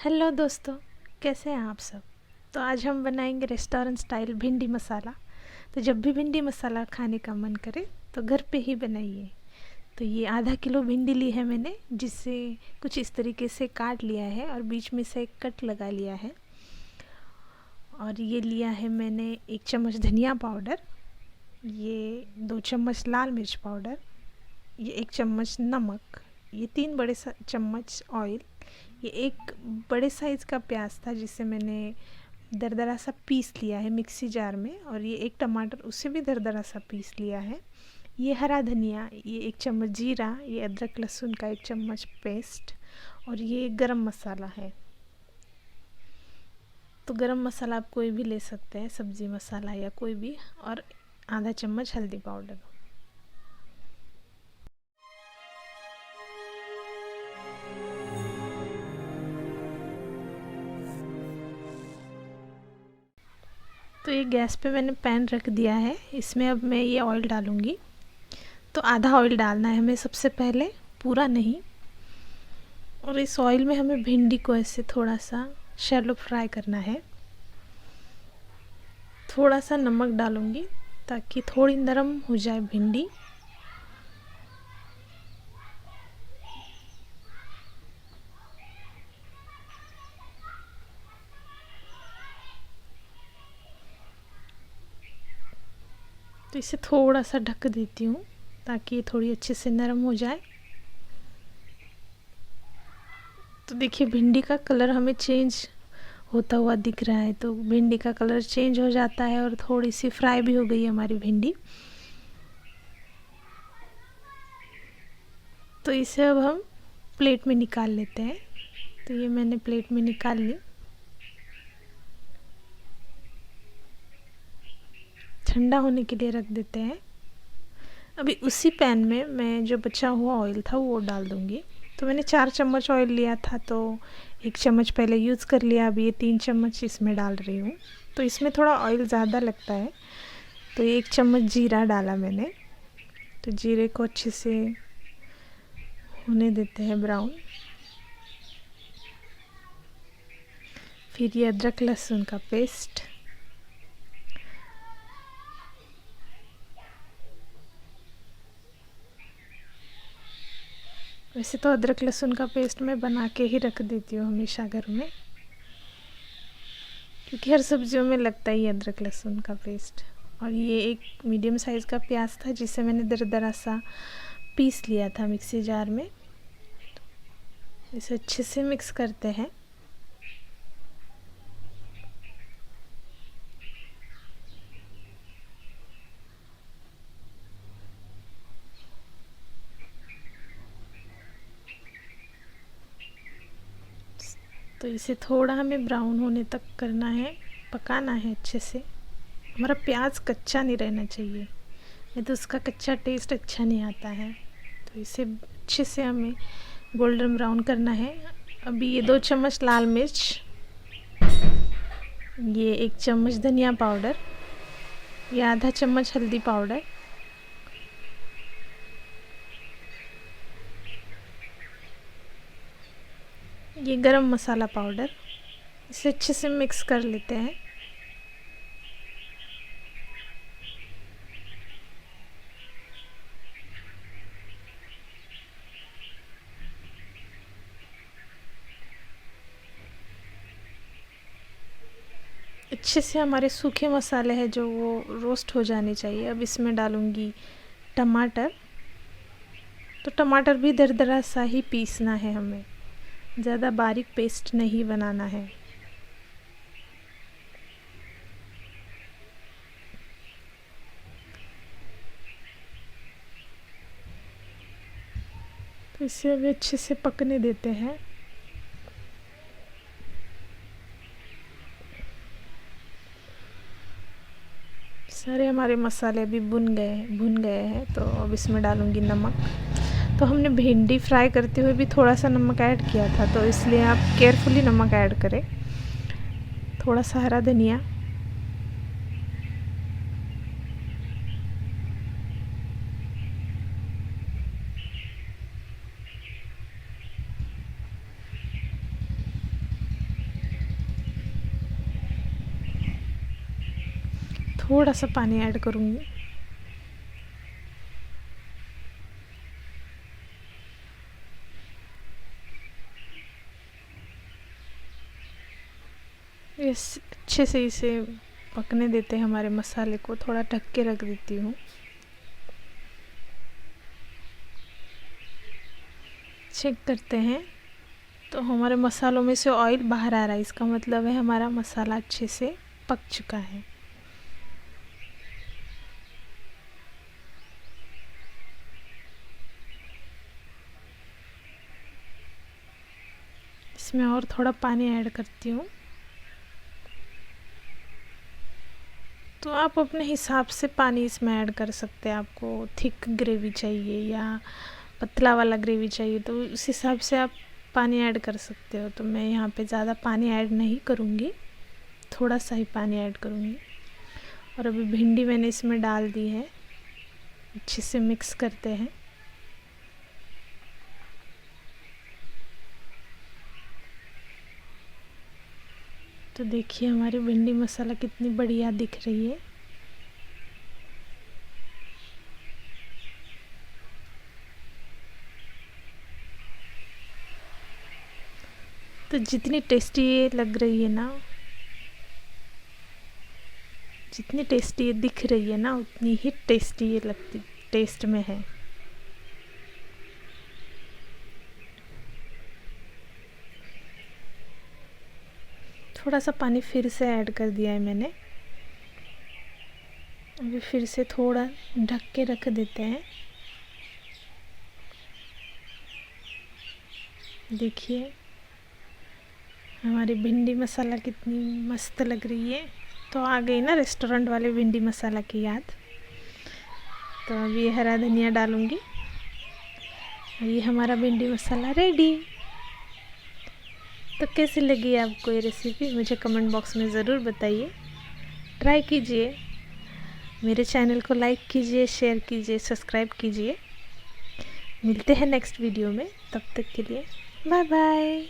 Hello दोस्तों, कैसे हैं आप सब। तो आज हम बनाएंगे रेस्टोरेंट स्टाइल भिंडी मसाला। तो जब भी भिंडी मसाला खाने का मन करे तो घर पे ही बनाइए। तो ये आधा किलो भिंडी ली है मैंने, जिसे कुछ इस तरीके से काट लिया है और बीच में से एक कट लगा लिया है। और ये लिया है मैंने 1 चम्मच धनिया पाउडर, ये 2 चम्मच लाल मिर्च पाउडर, ये 1 चम्मच नमक, ये 3 बड़े चम्मच ऑयल, ये एक बड़े साइज़ का प्याज था जिसे मैंने दरदरा सा पीस लिया है मिक्सी जार में, और ये एक टमाटर उसे भी दरदरा सा पीस लिया है। ये हरा धनिया, ये 1 चम्मच जीरा, ये अदरक लहसुन का 1 चम्मच पेस्ट, और ये गरम मसाला है। तो गरम मसाला आप कोई भी ले सकते हैं, सब्ज़ी मसाला या कोई भी, और आधा चम्मच हल्दी पाउडर। तो ये गैस पे मैंने पैन रख दिया है, इसमें अब मैं ये ऑयल डालूँगी। तो आधा ऑयल डालना है हमें सबसे पहले, पूरा नहीं। और इस ऑयल में हमें भिंडी को ऐसे थोड़ा सा शैलो फ्राई करना है। थोड़ा सा नमक डालूँगी ताकि थोड़ी नरम हो जाए भिंडी। तो इसे थोड़ा सा ढक देती हूँ ताकि ये थोड़ी अच्छे से नरम हो जाए। तो देखिए भिंडी का कलर हमें चेंज होता हुआ दिख रहा है। तो भिंडी का कलर चेंज हो जाता है और थोड़ी सी फ्राई भी हो गई है हमारी भिंडी। तो इसे अब हम प्लेट में निकाल लेते हैं। तो ये मैंने प्लेट में निकाल ली। ठंडा होने के लिए रख देते हैं। अभी उसी पैन में मैं जो बचा हुआ ऑयल था वो डाल दूँगी। तो मैंने 4 चम्मच ऑयल लिया था, तो 1 चम्मच पहले यूज़ कर लिया, अभी ये 3 चम्मच इसमें डाल रही हूँ। तो इसमें थोड़ा ऑयल ज़्यादा लगता है। तो 1 चम्मच जीरा डाला मैंने। तो जीरे को अच्छे से होने देते हैं ब्राउन। फिर ये अदरक लहसुन का पेस्ट, वैसे तो अदरक लहसुन का पेस्ट मैं बना के ही रख देती हूँ हमेशा घर में, क्योंकि हर सब्जियों में लगता ही है अदरक लहसुन का पेस्ट। और ये एक मीडियम साइज़ का प्याज था जिसे मैंने दरदरा सा पीस लिया था मिक्सी जार में। इसे अच्छे से मिक्स करते हैं। तो इसे थोड़ा हमें ब्राउन होने तक करना है, पकाना है अच्छे से। हमारा प्याज कच्चा नहीं रहना चाहिए, नहीं तो उसका कच्चा टेस्ट अच्छा नहीं आता है। तो इसे अच्छे से हमें गोल्डन ब्राउन करना है। अभी ये 2 चम्मच लाल मिर्च, ये 1 चम्मच धनिया पाउडर, ये आधा चम्मच हल्दी पाउडर, ये गरम मसाला पाउडर। इसे अच्छे से मिक्स कर लेते हैं। अच्छे से हमारे सूखे मसाले हैं जो वो रोस्ट हो जाने चाहिए। अब इसमें डालूँगी टमाटर। तो टमाटर भी दरदरा सा ही पीसना है हमें, ज़्यादा बारीक पेस्ट नहीं बनाना है। तो इसे अभी अच्छे से पकने देते हैं। सारे हमारे मसाले अभी भुन गए हैं। तो अब इसमें डालूँगी नमक। तो हमने भिंडी फ्राई करते हुए भी थोड़ा सा नमक ऐड किया था, तो इसलिए आप केयरफुली नमक ऐड करें। थोड़ा सा हरा धनिया, थोड़ा सा पानी ऐड करूँगी। इस अच्छे से इसे पकने देते हैं, हमारे मसाले को थोड़ा ढक के रख देती हूँ। चेक करते हैं तो हमारे मसालों में से ऑयल बाहर आ रहा है, इसका मतलब है हमारा मसाला अच्छे से पक चुका है। इसमें और थोड़ा पानी ऐड करती हूँ। तो आप अपने हिसाब से पानी इसमें ऐड कर सकते हैं। आपको थिक ग्रेवी चाहिए या पतला वाला ग्रेवी चाहिए तो उस हिसाब से आप पानी ऐड कर सकते हो। तो मैं यहाँ पे ज़्यादा पानी ऐड नहीं करूँगी, थोड़ा सा ही पानी ऐड करूँगी। और अभी भिंडी मैंने इसमें डाल दी है, अच्छे से मिक्स करते हैं। तो देखिए हमारी भिंडी मसाला कितनी बढ़िया दिख रही है। तो जितनी टेस्टी ये लग रही है ना, जितनी टेस्टी ये दिख रही है ना, उतनी ही टेस्टी ये लगती टेस्ट में है। थोड़ा सा पानी फिर से ऐड कर दिया है मैंने। अभी फिर से थोड़ा ढक के रख देते हैं। देखिए हमारी भिंडी मसाला कितनी मस्त लग रही है। तो आ गई ना रेस्टोरेंट वाले भिंडी मसाला की याद। तो अभी हरा धनिया डालूँगी। ये हमारा भिंडी मसाला रेडी। तो कैसी लगी आपको ये रेसिपी, मुझे कमेंट बॉक्स में ज़रूर बताइए। ट्राई कीजिए, मेरे चैनल को लाइक कीजिए, शेयर कीजिए, सब्सक्राइब कीजिए। मिलते हैं नेक्स्ट वीडियो में, तब तक के लिए बाय बाय।